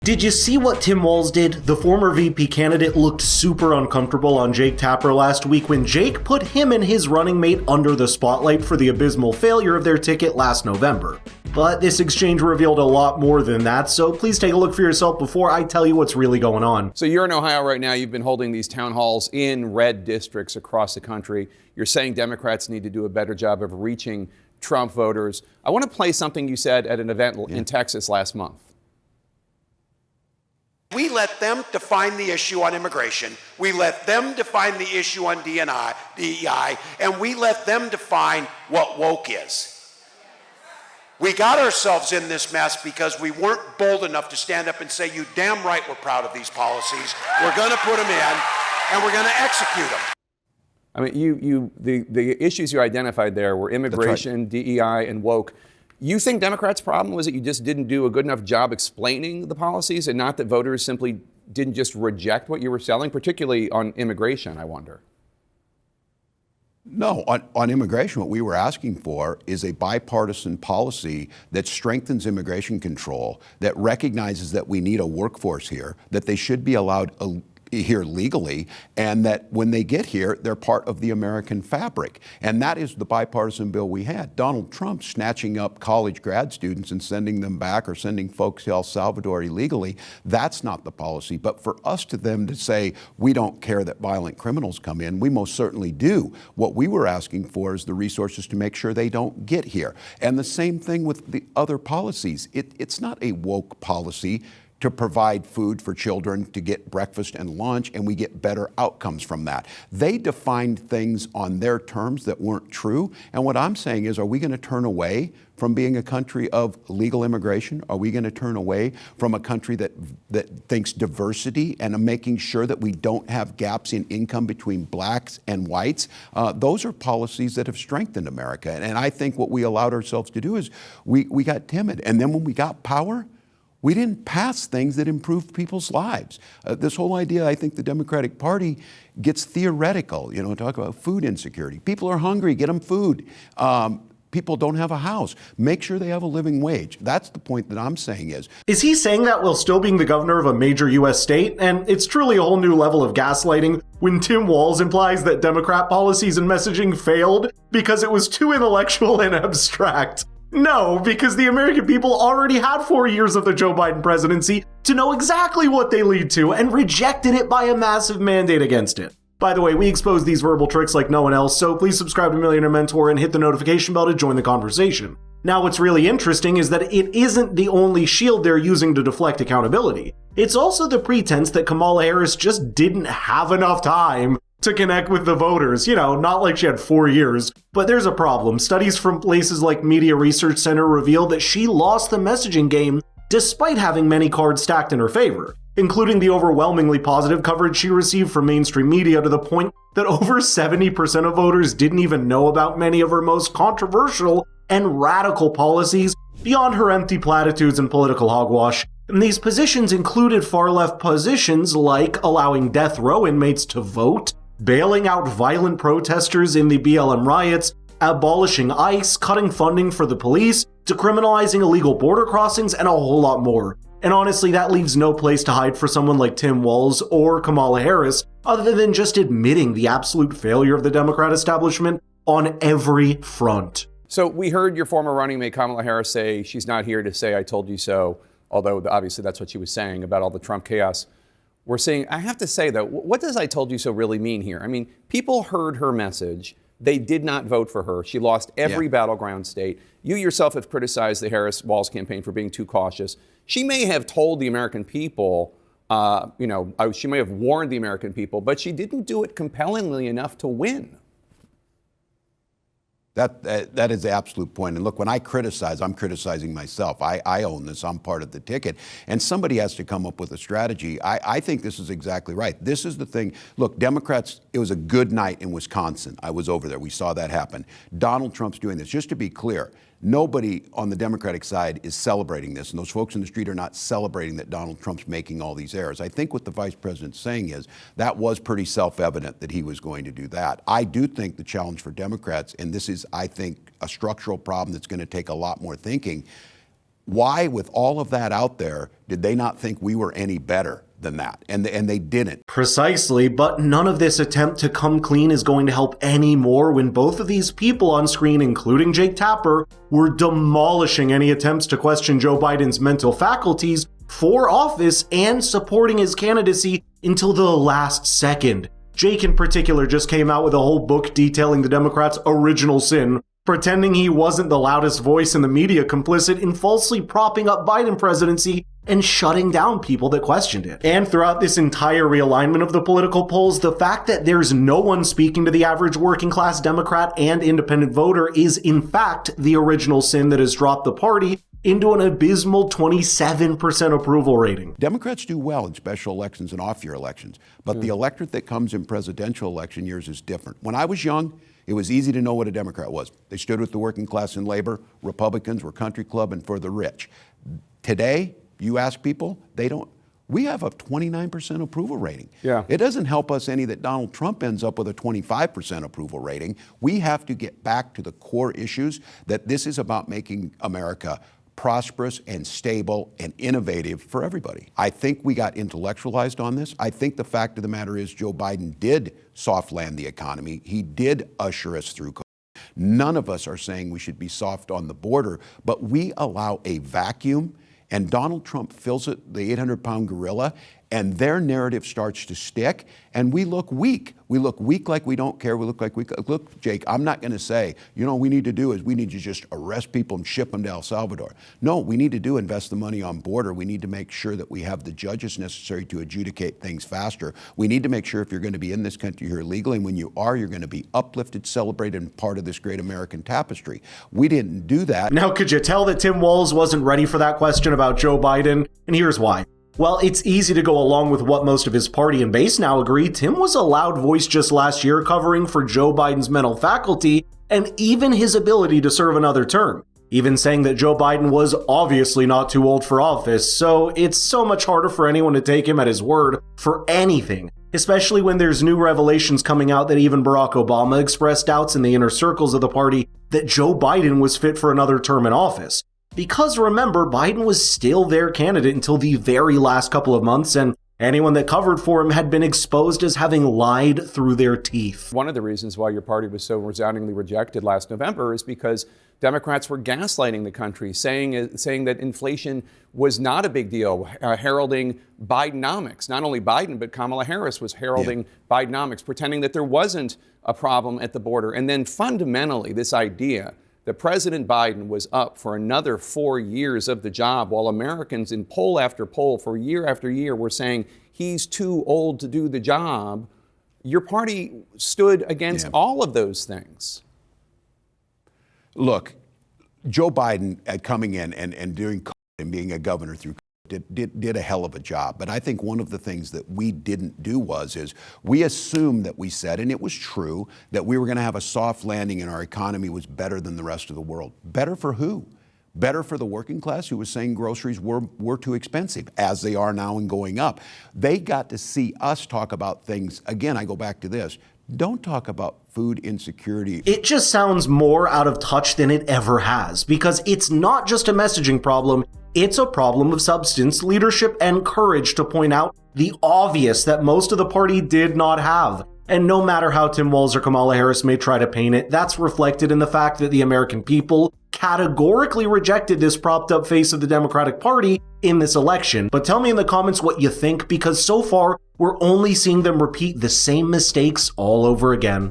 Did you see what Tim Walz did? The former VP candidate looked super uncomfortable on Jake Tapper last week when Jake put him and his running mate under the spotlight for the abysmal failure of their ticket last November. But this exchange revealed a lot more than that, so please take a look for yourself before I tell you what's really going on. So you're in Ohio right now. You've been holding these town halls in red districts across the country. You're saying Democrats need to do a better job of reaching Trump voters. I want to play something you said at an event in Texas last month. We let them define the issue on immigration. We let them define the issue on DEI, and we let them define what woke is. We got ourselves in this mess because we weren't bold enough to stand up and say, you damn right we're proud of these policies. We're going to put them in, and we're going to execute them. I mean, the issues you identified there were immigration, DEI, and woke. You think Democrats' problem was that you just didn't do a good enough job explaining the policies and not that voters simply didn't just reject what you were selling, particularly on immigration, I wonder? No, on immigration, what we were asking for is a bipartisan policy that strengthens immigration control, that recognizes that we need a workforce here, that they should be allowed here legally, and that when they get here, they're part of the American fabric. And that is the bipartisan bill we had. Donald Trump snatching up college grad students and sending them back or sending folks to El Salvador illegally, that's not the policy. But for us to say, we don't care that violent criminals come in, we most certainly do. What we were asking for is the resources to make sure they don't get here. And the same thing with the other policies. It's not a woke policy to provide food for children to get breakfast and lunch, and we get better outcomes from that. They defined things on their terms that weren't true. And what I'm saying is, are we going to turn away from being a country of legal immigration? Are we going to turn away from a country that thinks diversity and making sure that we don't have gaps in income between blacks and whites? Those are policies that have strengthened America. And I think what we allowed ourselves to do is we got timid. And then when we got power, we didn't pass things that improved people's lives. This whole idea, I think the Democratic Party gets theoretical, talk about food insecurity. People are hungry, get them food. People don't have a house. Make sure they have a living wage. That's the point that I'm saying is. Is he saying that while still being the governor of a major U.S. state? And it's truly a whole new level of gaslighting when Tim Walz implies that Democrat policies and messaging failed because it was too intellectual and abstract. No, because the American people already had 4 years of the Joe Biden presidency to know exactly what they lead to and rejected it by a massive mandate against it. By the way, we expose these verbal tricks like no one else, so please subscribe to Millionaire Mentor and hit the notification bell to join the conversation. Now, what's really interesting is that it isn't the only shield they're using to deflect accountability. It's also the pretense that Kamala Harris just didn't have enough time to connect with the voters. Not like she had 4 years. But there's a problem. Studies from places like Media Research Center reveal that she lost the messaging game despite having many cards stacked in her favor, including the overwhelmingly positive coverage she received from mainstream media to the point that over 70% of voters didn't even know about many of her most controversial and radical policies beyond her empty platitudes and political hogwash. And these positions included far-left positions like allowing death row inmates to vote, bailing out violent protesters in the BLM riots, abolishing ICE, cutting funding for the police, decriminalizing illegal border crossings, and a whole lot more. And honestly, that leaves no place to hide for someone like Tim Walz or Kamala Harris, other than just admitting the absolute failure of the Democrat establishment on every front. So we heard your former running mate Kamala Harris say she's not here to say I told you so, although obviously that's what she was saying about all the Trump chaos. We're saying, I have to say though, what does I told you so really mean here? I mean, people heard her message. They did not vote for her. She lost every battleground state. You yourself have criticized the Harris-Walz campaign for being too cautious. She may have told the American people, she may have warned the American people, but she didn't do it compellingly enough to win. That is the absolute point. And look, when I criticize, I'm criticizing myself. I own this. I'm part of the ticket. And somebody has to come up with a strategy. I think this is exactly right. This is the thing. Look, Democrats, it was a good night in Wisconsin. I was over there. We saw that happen. Donald Trump's doing this. Just to be clear, nobody on the Democratic side is celebrating this, and those folks in the street are not celebrating that Donald Trump's making all these errors. I think what the vice president's saying is that was pretty self-evident that he was going to do that. I do think the challenge for Democrats, and this is, I think, a structural problem that's going to take a lot more thinking, Why, with all of that out there, did they not think we were any better than that? And they didn't. Precisely, but none of this attempt to come clean is going to help any more when both of these people on screen, including Jake Tapper, were demolishing any attempts to question Joe Biden's mental faculties for office and supporting his candidacy until the last second. Jake in particular just came out with a whole book detailing the Democrats' original sin, pretending he wasn't the loudest voice in the media complicit in falsely propping up Biden presidency and shutting down people that questioned it. And throughout this entire realignment of the political polls, the fact that there's no one speaking to the average working class Democrat and independent voter is in fact the original sin that has dropped the party into an abysmal 27% approval rating. Democrats do well in special elections and off-year elections, but the electorate that comes in presidential election years is different. When I was young, it was easy to know what a Democrat was. They stood with the working class and labor. Republicans were country club and for the rich. Today, you ask people, they don't. We have a 29% approval rating. Yeah. It doesn't help us any that Donald Trump ends up with a 25% approval rating. We have to get back to the core issues, that this is about making America prosperous and stable and innovative for everybody. I think we got intellectualized on this. I think the fact of the matter is Joe Biden did soft land the economy. He did usher us through COVID. None of us are saying we should be soft on the border, but we allow a vacuum, and Donald Trump fills it, the 800-pound gorilla, and their narrative starts to stick, and we look weak. We look weak like we don't care. We look like look, Jake, I'm not going to say, what we need to do is we need to just arrest people and ship them to El Salvador. No, we need to invest the money on border. We need to make sure that we have the judges necessary to adjudicate things faster. We need to make sure if you're going to be in this country here legally, and when you are, you're going to be uplifted, celebrated, and part of this great American tapestry. We didn't do that. Now, could you tell that Tim Walz wasn't ready for that question about Joe Biden? And here's why. Well, it's easy to go along with what most of his party and base now agree. Tim was a loud voice just last year covering for Joe Biden's mental faculty and even his ability to serve another term, even saying that Joe Biden was obviously not too old for office, so it's so much harder for anyone to take him at his word for anything, especially when there's new revelations coming out that even Barack Obama expressed doubts in the inner circles of the party that Joe Biden was fit for another term in office. Because remember, Biden was still their candidate until the very last couple of months, and anyone that covered for him had been exposed as having lied through their teeth. One of the reasons why your party was so resoundingly rejected last November is because Democrats were gaslighting the country, saying that inflation was not a big deal, heralding Bidenomics. Not only Biden, but Kamala Harris was heralding Bidenomics, pretending that there wasn't a problem at the border. And then fundamentally, this idea that President Biden was up for another 4 years of the job, while Americans in poll after poll for year after year were saying he's too old to do the job. Your party stood against all of those things. Look, Joe Biden coming in and doing COVID and being a governor through did a hell of a job. But I think one of the things that we didn't do is we assumed that we said, and it was true, that we were going to have a soft landing and our economy was better than the rest of the world. Better for who? Better for the working class who was saying groceries were too expensive, as they are now and going up. They got to see us talk about things. Again, I go back to this. Don't talk about food insecurity. It just sounds more out of touch than it ever has, because it's not just a messaging problem. It's a problem of substance, leadership, and courage to point out the obvious that most of the party did not have. And no matter how Tim Walz or Kamala Harris may try to paint it, that's reflected in the fact that the American people categorically rejected this propped up face of the Democratic Party in this election. But tell me in the comments what you think, because so far we're only seeing them repeat the same mistakes all over again.